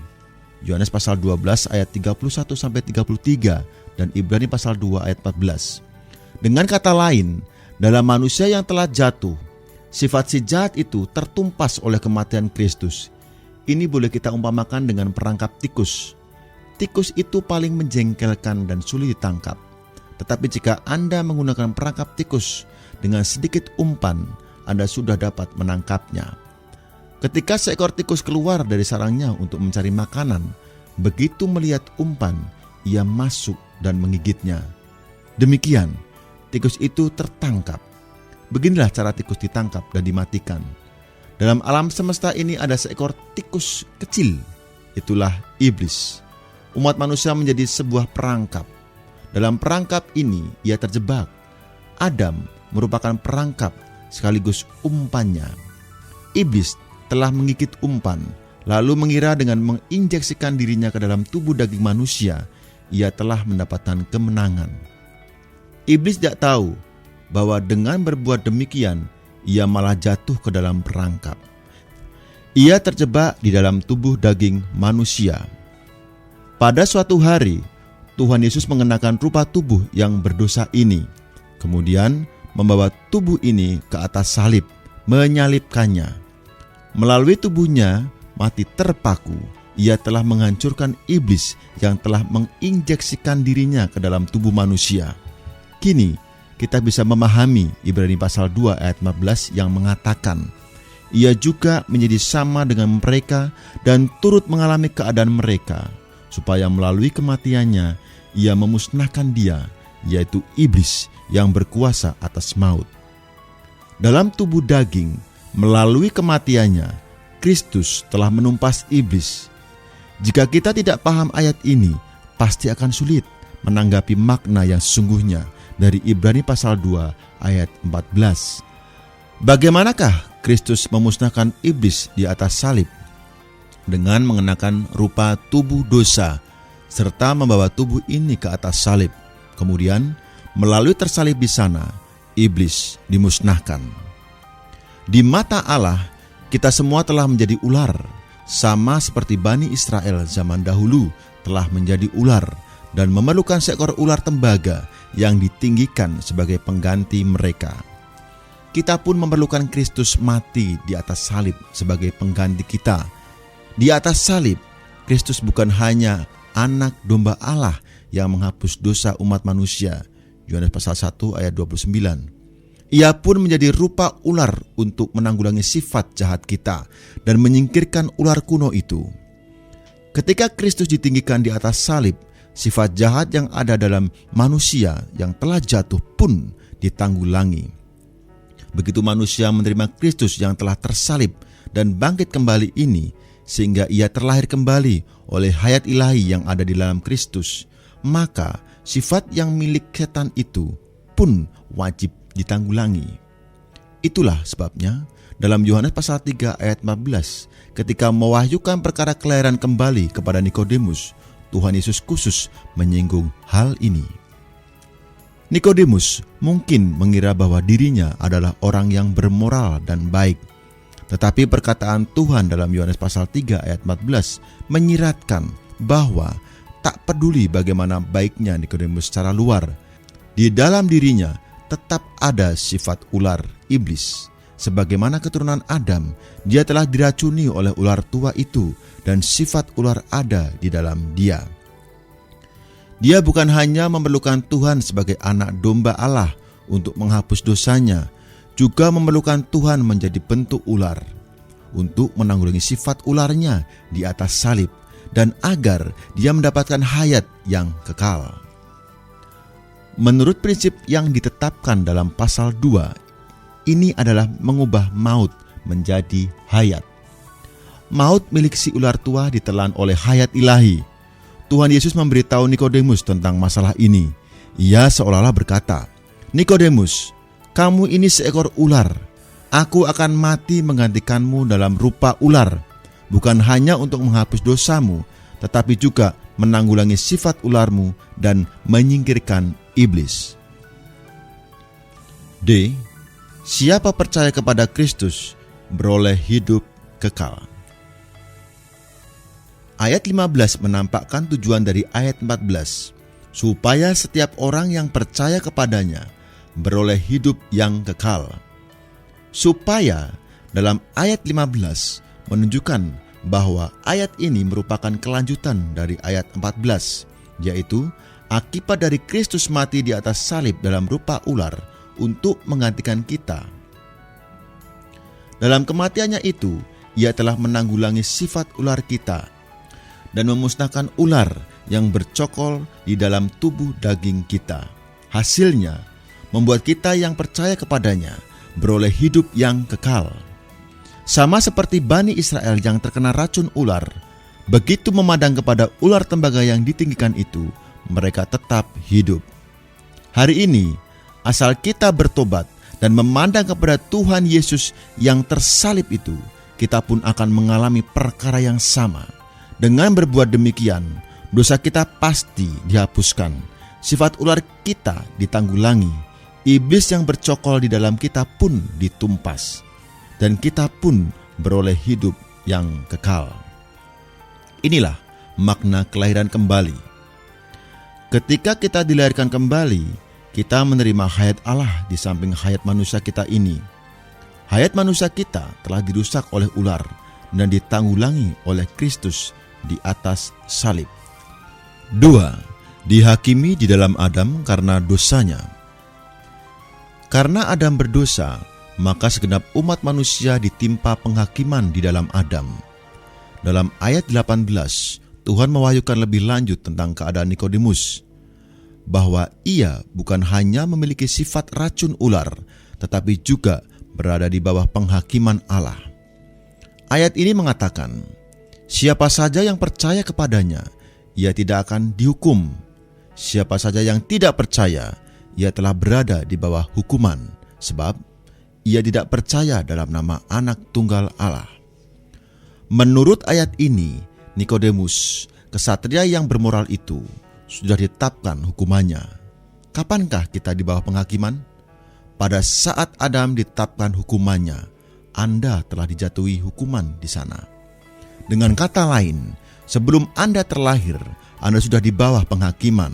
Yohanes pasal 12 ayat 31-33 dan Ibrani pasal 2 ayat 14. Dengan kata lain, dalam manusia yang telah jatuh, sifat si jahat itu tertumpas oleh kematian Kristus. Ini boleh kita umpamakan dengan perangkap tikus. Tikus itu paling menjengkelkan dan sulit ditangkap. Tetapi jika Anda menggunakan perangkap tikus dengan sedikit umpan, Anda sudah dapat menangkapnya. Ketika seekor tikus keluar dari sarangnya untuk mencari makanan, begitu melihat umpan, ia masuk dan menggigitnya. Demikian, tikus itu tertangkap. Beginilah cara tikus ditangkap dan dimatikan. Dalam alam semesta ini ada seekor tikus kecil, itulah iblis. Umat manusia menjadi sebuah perangkap. Dalam perangkap ini ia terjebak. Adam merupakan perangkap sekaligus umpannya. Iblis telah menggigit umpan, lalu mengira dengan menginjeksikan dirinya ke dalam tubuh daging manusia, ia telah mendapatkan kemenangan. Iblis tidak tahu bahwa dengan berbuat demikian, ia malah jatuh ke dalam perangkap. Ia terjebak di dalam tubuh daging manusia. Pada suatu hari, Tuhan Yesus mengenakan rupa tubuh yang berdosa ini, kemudian membawa tubuh ini ke atas salib, menyalibkannya. Melalui tubuhnya mati terpaku, ia telah menghancurkan iblis yang telah menginjeksikan dirinya ke dalam tubuh manusia. Kini, kita bisa memahami Ibrani pasal 2 ayat 15 yang mengatakan, ia juga menjadi sama dengan mereka dan turut mengalami keadaan mereka, supaya melalui kematiannya ia memusnahkan dia, yaitu iblis yang berkuasa atas maut. Dalam tubuh daging, melalui kematiannya, Kristus telah menumpas iblis. Jika kita tidak paham ayat ini, pasti akan sulit menanggapi makna yang sesungguhnya dari Ibrani pasal 2 ayat 14. Bagaimanakah Kristus memusnahkan iblis di atas salib? Dengan mengenakan rupa tubuh dosa, serta membawa tubuh ini ke atas salib. Kemudian, melalui tersalib di sana, iblis dimusnahkan. Di mata Allah, kita semua telah menjadi ular, sama seperti Bani Israel zaman dahulu telah menjadi ular dan memerlukan seekor ular tembaga yang ditinggikan sebagai pengganti mereka. Kita pun memerlukan Kristus mati di atas salib sebagai pengganti kita. Di atas salib, Kristus bukan hanya anak domba Allah yang menghapus dosa umat manusia. Yohanes pasal 1 ayat 29. Ia pun menjadi rupa ular untuk menanggulangi sifat jahat kita dan menyingkirkan ular kuno itu. Ketika Kristus ditinggikan di atas salib, sifat jahat yang ada dalam manusia yang telah jatuh pun ditanggulangi. Begitu manusia menerima Kristus yang telah tersalib dan bangkit kembali ini, sehingga ia terlahir kembali oleh hayat ilahi yang ada di dalam Kristus, maka sifat yang milik setan itu pun wajib ditanggulangi. Itulah sebabnya dalam Yohanes pasal 3 ayat 14, ketika mewahyukan perkara kelahiran kembali kepada Nikodemus, Tuhan Yesus khusus menyinggung hal ini. Nikodemus mungkin mengira bahwa dirinya adalah orang yang bermoral dan baik. Tetapi perkataan Tuhan dalam Yohanes pasal 3 ayat 14 menyiratkan bahwa tak peduli bagaimana baiknya Nikodemus secara luar, di dalam dirinya tetap ada sifat ular iblis. Sebagaimana keturunan Adam, dia telah diracuni oleh ular tua itu dan sifat ular ada di dalam dia. Dia bukan hanya memerlukan Tuhan sebagai anak domba Allah untuk menghapus dosanya, juga memerlukan Tuhan menjadi bentuk ular untuk menanggulangi sifat ularnya di atas salib dan agar dia mendapatkan hayat yang kekal. Menurut prinsip yang ditetapkan dalam pasal 2, ini adalah mengubah maut menjadi hayat. Maut milik si ular tua ditelan oleh hayat ilahi. Tuhan Yesus memberitahu Nikodemus tentang masalah ini. Ia seolah-olah berkata, "Nikodemus, kamu ini seekor ular. Aku akan mati menggantikanmu dalam rupa ular, bukan hanya untuk menghapus dosamu, tetapi juga menanggulangi sifat ularmu dan menyingkirkan iblis." D. Siapa percaya kepada Kristus beroleh hidup kekal. Ayat 15 menampakkan tujuan dari ayat 14, supaya setiap orang yang percaya kepadanya beroleh hidup yang kekal. Supaya dalam ayat 15 menunjukkan bahwa ayat ini merupakan kelanjutan dari ayat 14, yaitu akibat dari Kristus mati di atas salib dalam rupa ular untuk menggantikan kita. Dalam kematiannya itu, ia telah menanggulangi sifat ular kita dan memusnahkan ular yang bercokol di dalam tubuh daging kita. Hasilnya, membuat kita yang percaya kepadanya beroleh hidup yang kekal. Sama seperti Bani Israel yang terkena racun ular, begitu memandang kepada ular tembaga yang ditinggikan itu, mereka tetap hidup. Hari ini, asal kita bertobat dan memandang kepada Tuhan Yesus yang tersalib itu, kita pun akan mengalami perkara yang sama. Dengan berbuat demikian, dosa kita pasti dihapuskan, sifat ular kita ditanggulangi, iblis yang bercokol di dalam kita pun ditumpas, dan kita pun beroleh hidup yang kekal. Inilah makna kelahiran kembali. Ketika kita dilahirkan kembali, kita menerima hayat Allah di samping hayat manusia kita ini. Hayat manusia kita telah dirusak oleh ular dan ditanggulangi oleh Kristus di atas salib. 2. Dihakimi di dalam Adam karena dosanya. Karena Adam berdosa, maka segenap umat manusia ditimpa penghakiman di dalam Adam. Dalam ayat 18, Tuhan mewahyukan lebih lanjut tentang keadaan Nikodemus, bahwa ia bukan hanya memiliki sifat racun ular, tetapi juga berada di bawah penghakiman Allah. Ayat ini mengatakan, siapa saja yang percaya kepadanya, ia tidak akan dihukum. Siapa saja yang tidak percaya, ia telah berada di bawah hukuman, sebab ia tidak percaya dalam nama Anak Tunggal Allah. Menurut ayat ini, Nikodemus, kesatria yang bermoral itu, sudah ditetapkan hukumannya. Kapankah kita di bawah penghakiman? Pada saat Adam ditetapkan hukumannya, Anda telah dijatuhi hukuman di sana. Dengan kata lain, sebelum Anda terlahir, Anda sudah di bawah penghakiman.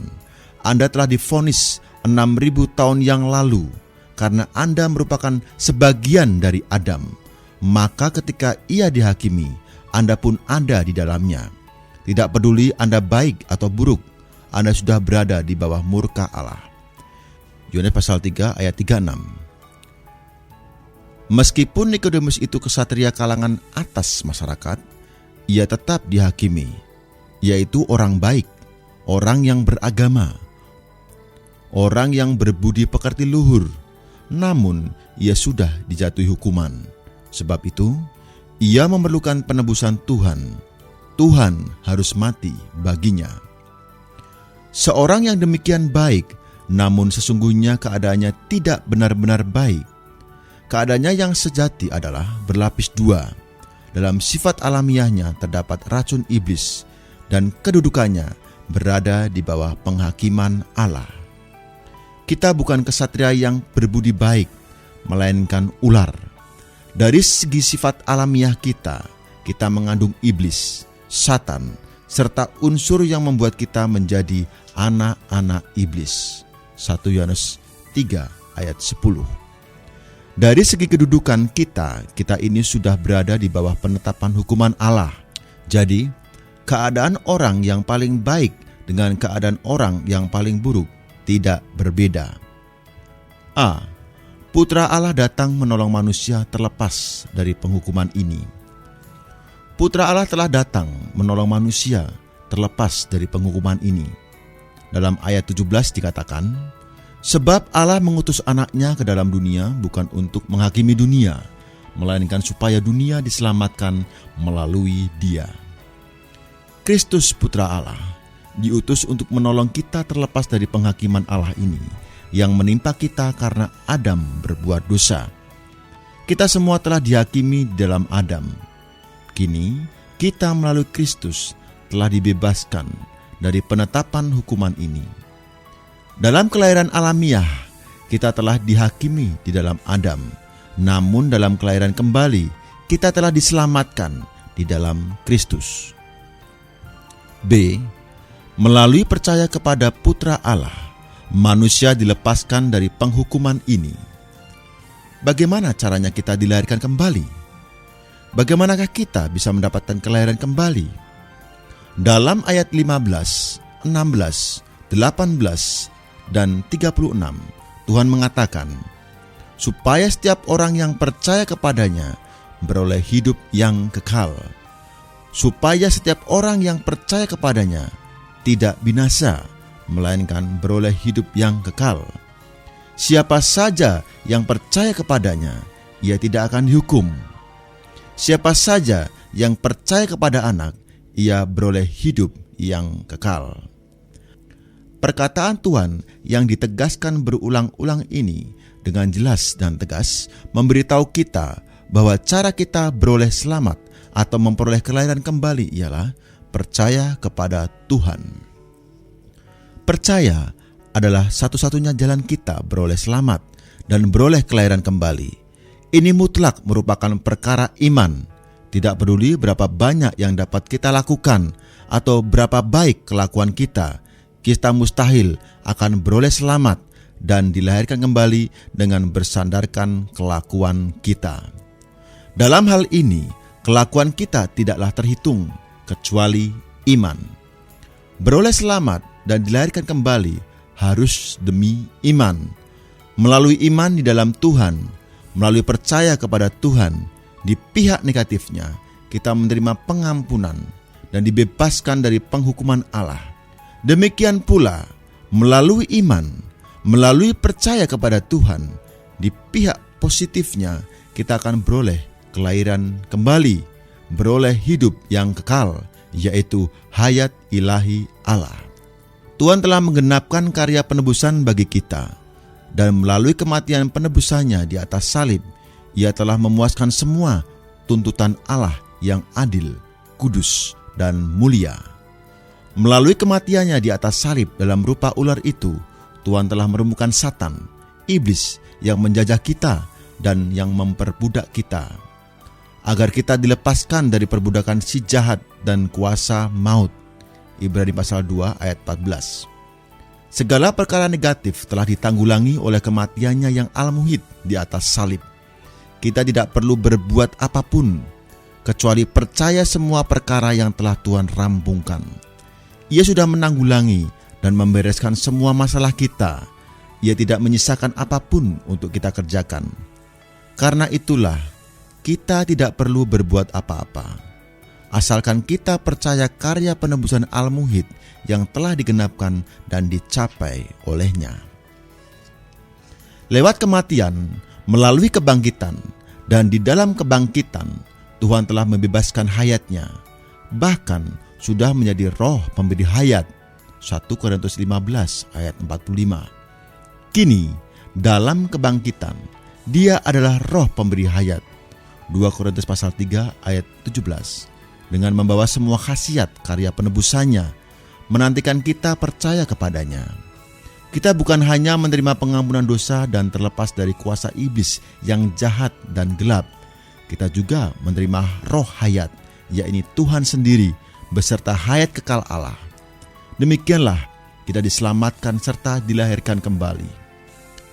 Anda telah divonis 6.000 tahun yang lalu karena Anda merupakan sebagian dari Adam. Maka ketika ia dihakimi, Anda pun ada di dalamnya. Tidak peduli Anda baik atau buruk, Anda sudah berada di bawah murka Allah. Yohanes pasal 3 ayat 36. Meskipun Nikodemus itu kesatria kalangan atas masyarakat, ia tetap dihakimi, yaitu orang baik, orang yang beragama, orang yang berbudi pekerti luhur. Namun ia sudah dijatuhi hukuman. Sebab itu ia memerlukan penebusan Tuhan. Tuhan harus mati baginya. Seorang yang demikian baik, namun sesungguhnya keadaannya tidak benar-benar baik. Keadaannya yang sejati adalah berlapis dua. Dalam sifat alamiahnya terdapat racun iblis, dan kedudukannya berada di bawah penghakiman Allah. Kita bukan kesatria yang berbudi baik, melainkan ular. Dari segi sifat alamiah kita mengandung iblis, Satan, serta unsur yang membuat kita menjadi anak-anak iblis. 1 Yohanes 3 ayat 10. Dari segi kedudukan kita ini sudah berada di bawah penetapan hukuman Allah. Jadi, keadaan orang yang paling baik dengan keadaan orang yang paling buruk tidak berbeda. A. Putra Allah datang menolong manusia terlepas dari penghukuman ini. Putra Allah telah datang menolong manusia terlepas dari penghukuman ini. Dalam ayat 17 dikatakan, sebab Allah mengutus anaknya ke dalam dunia bukan untuk menghakimi dunia, melainkan supaya dunia diselamatkan melalui dia. Kristus Putra Allah diutus untuk menolong kita terlepas dari penghakiman Allah ini yang menimpa kita karena Adam berbuat dosa. Kita semua telah dihakimi di dalam Adam. Kini kita melalui Kristus telah dibebaskan dari penetapan hukuman ini. Dalam kelahiran alamiah, kita telah dihakimi di dalam Adam. Namun dalam kelahiran kembali, kita telah diselamatkan di dalam Kristus. B. Melalui percaya kepada Putra Allah, manusia dilepaskan dari penghukuman ini. Bagaimana caranya kita dilahirkan kembali? Bagaimanakah kita bisa mendapatkan kelahiran kembali? Dalam ayat 15, 16, 18, dan 36, Tuhan mengatakan, supaya setiap orang yang percaya kepadanya beroleh hidup yang kekal. Supaya setiap orang yang percaya kepadanya tidak binasa, melainkan beroleh hidup yang kekal. Siapa saja yang percaya kepadanya, ia tidak akan dihukum. Siapa saja yang percaya kepada Anak, ia beroleh hidup yang kekal. Perkataan Tuhan yang ditegaskan berulang-ulang ini dengan jelas dan tegas memberitahu kita bahwa cara kita beroleh selamat atau memperoleh kelahiran kembali ialah percaya kepada Tuhan. Percaya adalah satu-satunya jalan kita beroleh selamat dan beroleh kelahiran kembali. Ini mutlak merupakan perkara iman. Tidak peduli berapa banyak yang dapat kita lakukan atau berapa baik kelakuan kita mustahil akan beroleh selamat dan dilahirkan kembali dengan bersandarkan kelakuan kita. Dalam hal ini, kelakuan kita tidaklah terhitung kecuali iman. Beroleh selamat dan dilahirkan kembali harus demi iman. Melalui iman di dalam Tuhan, melalui percaya kepada Tuhan, di pihak negatifnya kita menerima pengampunan dan dibebaskan dari penghukuman Allah. Demikian pula melalui iman, melalui percaya kepada Tuhan, di pihak positifnya kita akan beroleh kelahiran kembali, beroleh hidup yang kekal, yaitu hayat ilahi Allah. Tuhan telah menggenapkan karya penebusan bagi kita, dan melalui kematian penebusannya di atas salib, Ia telah memuaskan semua tuntutan Allah yang adil, kudus, dan mulia. Melalui kematiannya di atas salib dalam rupa ular itu, Tuhan telah meremukkan Satan, iblis yang menjajah kita dan yang memperbudak kita, agar kita dilepaskan dari perbudakan si jahat dan kuasa maut. Ibrani pasal 2 ayat 14. Segala perkara negatif telah ditanggulangi oleh kematiannya yang al-muhid di atas salib. Kita tidak perlu berbuat apapun, kecuali percaya semua perkara yang telah Tuhan rampungkan. Ia sudah menanggulangi dan membereskan semua masalah kita. Ia tidak menyisakan apapun untuk kita kerjakan. Karena itulah, kita tidak perlu berbuat apa-apa, asalkan kita percaya karya penebusan al-muhid yang telah digenapkan dan dicapai olehnya. Lewat kematian, melalui kebangkitan, dan di dalam kebangkitan, Tuhan telah membebaskan hayatnya, bahkan sudah menjadi roh pemberi hayat. 1 Korintus 15 ayat 45. Kini, dalam kebangkitan, Dia adalah roh pemberi hayat. 2 Korintus pasal 3 ayat 17. Dengan membawa semua khasiat karya penebusannya, menantikan kita percaya kepadanya. Kita bukan hanya menerima pengampunan dosa dan terlepas dari kuasa iblis yang jahat dan gelap. Kita juga menerima roh hayat, yakni Tuhan sendiri, beserta hayat kekal Allah. Demikianlah kita diselamatkan serta dilahirkan kembali.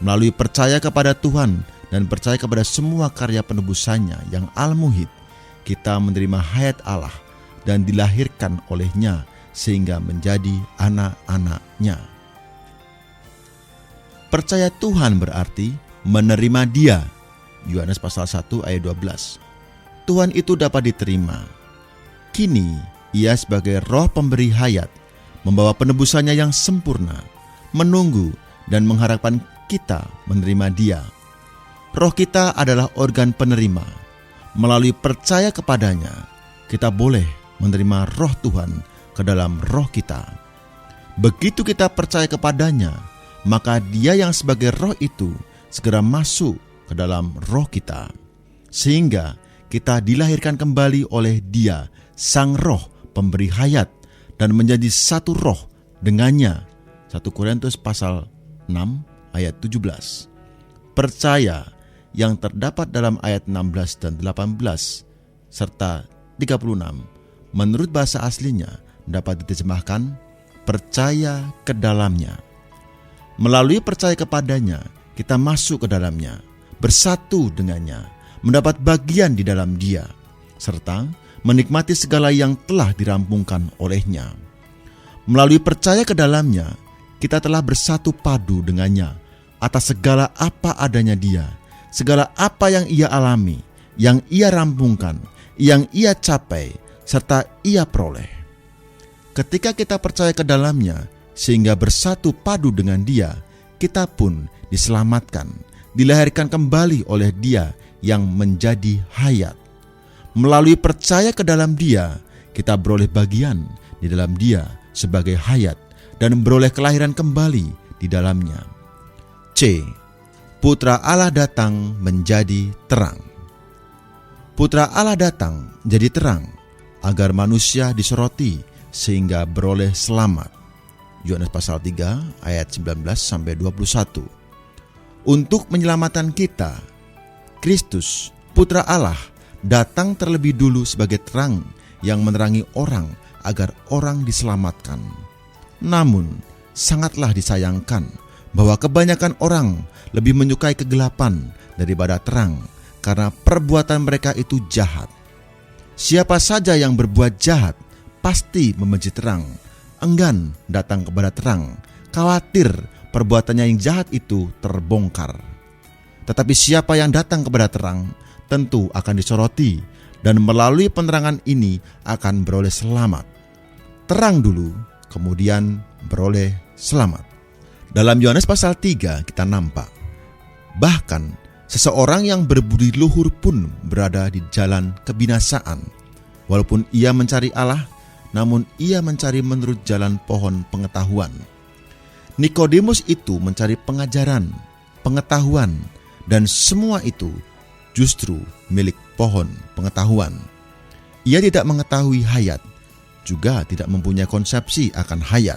Melalui percaya kepada Tuhan dan percaya kepada semua karya penebusannya yang al-muhid, kita menerima hayat Allah dan dilahirkan olehnya sehingga menjadi anak-anak-Nya. Percaya Tuhan berarti menerima Dia. Yohanes pasal 1 ayat 12. Tuhan itu dapat diterima. Kini Ia sebagai roh pemberi hayat, membawa penebusannya yang sempurna, menunggu dan mengharapkan kita menerima Dia. Roh kita adalah organ penerima. Melalui percaya kepadanya, kita boleh menerima roh Tuhan ke dalam roh kita. Begitu kita percaya kepadanya, maka Dia yang sebagai roh itu segera masuk ke dalam roh kita, sehingga kita dilahirkan kembali oleh Dia, Sang Roh pemberi hayat, dan menjadi satu roh dengannya. 1 Korintus pasal 6 ayat 17. Percaya yang terdapat dalam ayat 16 dan 18 serta 36 menurut bahasa aslinya dapat diterjemahkan percaya ke dalamnya. Melalui percaya kepadanya, kita masuk ke dalamnya, bersatu dengannya, mendapat bagian di dalam Dia, serta menikmati segala yang telah dirampungkan olehnya. Melalui percaya ke dalamnya, kita telah bersatu padu dengannya atas segala apa adanya Dia, segala apa yang Ia alami, yang Ia rampungkan, yang Ia capai, serta Ia peroleh. Ketika kita percaya ke dalamnya, sehingga bersatu padu dengan Dia, kita pun diselamatkan, dilahirkan kembali oleh Dia yang menjadi hayat. Melalui percaya ke dalam Dia, kita beroleh bagian di dalam Dia sebagai hayat dan beroleh kelahiran kembali di dalamnya. C. Putra Allah datang menjadi terang. Putra Allah datang menjadi terang agar manusia disoroti sehingga beroleh selamat. Yohanes pasal 3 ayat 19 sampai 21. Untuk menyelamatkan kita, Kristus, Putra Allah, datang terlebih dulu sebagai terang yang menerangi orang agar orang diselamatkan. Namun, sangatlah disayangkan bahwa kebanyakan orang lebih menyukai kegelapan daripada terang karena perbuatan mereka itu jahat. Siapa saja yang berbuat jahat pasti membenci terang, enggan datang kepada terang, khawatir perbuatannya yang jahat itu terbongkar. Tetapi siapa yang datang kepada terang tentu akan disoroti, dan melalui penerangan ini akan beroleh selamat. Terang dulu, kemudian beroleh selamat. Dalam Yohanes pasal 3 kita nampak, bahkan seseorang yang berbudi luhur pun berada di jalan kebinasaan. Walaupun ia mencari Allah, namun ia mencari menurut jalan pohon pengetahuan. Nikodemus itu mencari pengajaran, pengetahuan, dan semua itu justru milik pohon pengetahuan. Ia tidak mengetahui hayat, juga tidak mempunyai konsepsi akan hayat.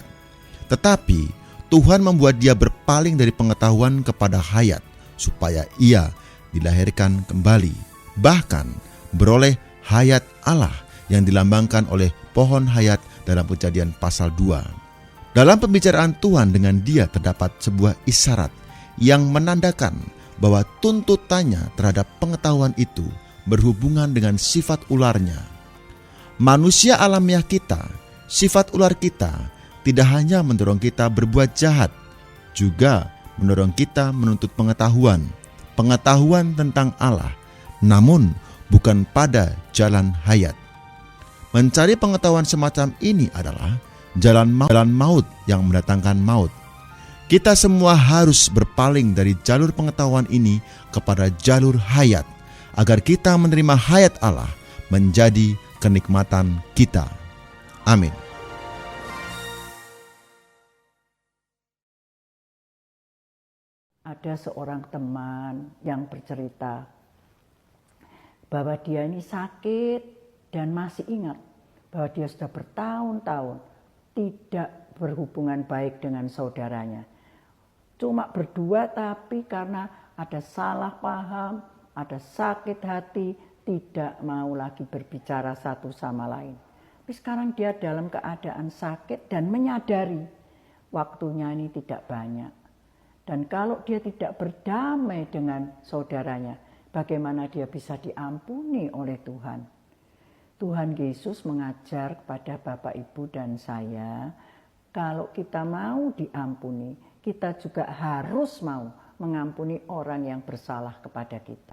Tetapi Tuhan membuat dia berpaling dari pengetahuan kepada hayat, supaya ia dilahirkan kembali, bahkan beroleh hayat Allah yang dilambangkan oleh pohon hayat dalam Kejadian pasal 2. Dalam pembicaraan Tuhan dengan dia terdapat sebuah isyarat yang menandakan bahwa tuntutannya terhadap pengetahuan itu berhubungan dengan sifat ularnya. Manusia alamiah kita, sifat ular kita, tidak hanya mendorong kita berbuat jahat, juga mendorong kita menuntut pengetahuan tentang Allah, namun bukan pada jalan hayat. Mencari pengetahuan semacam ini adalah jalan maut yang mendatangkan maut. Kita semua harus berpaling dari jalur pengetahuan ini kepada jalur hayat, agar kita menerima hayat Allah menjadi kenikmatan kita. Amin. Ada seorang teman yang bercerita bahwa dia ini sakit dan masih ingat bahwa dia sudah bertahun-tahun tidak berhubungan baik dengan saudaranya. Cuma berdua, tapi karena ada salah paham, ada sakit hati, tidak mau lagi berbicara satu sama lain. Tapi sekarang dia dalam keadaan sakit dan menyadari waktunya ini tidak banyak. Dan kalau dia tidak berdamai dengan saudaranya, bagaimana dia bisa diampuni oleh Tuhan? Tuhan Yesus mengajar kepada Bapak, Ibu, dan saya, kalau kita mau diampuni, kita juga harus mau mengampuni orang yang bersalah kepada kita.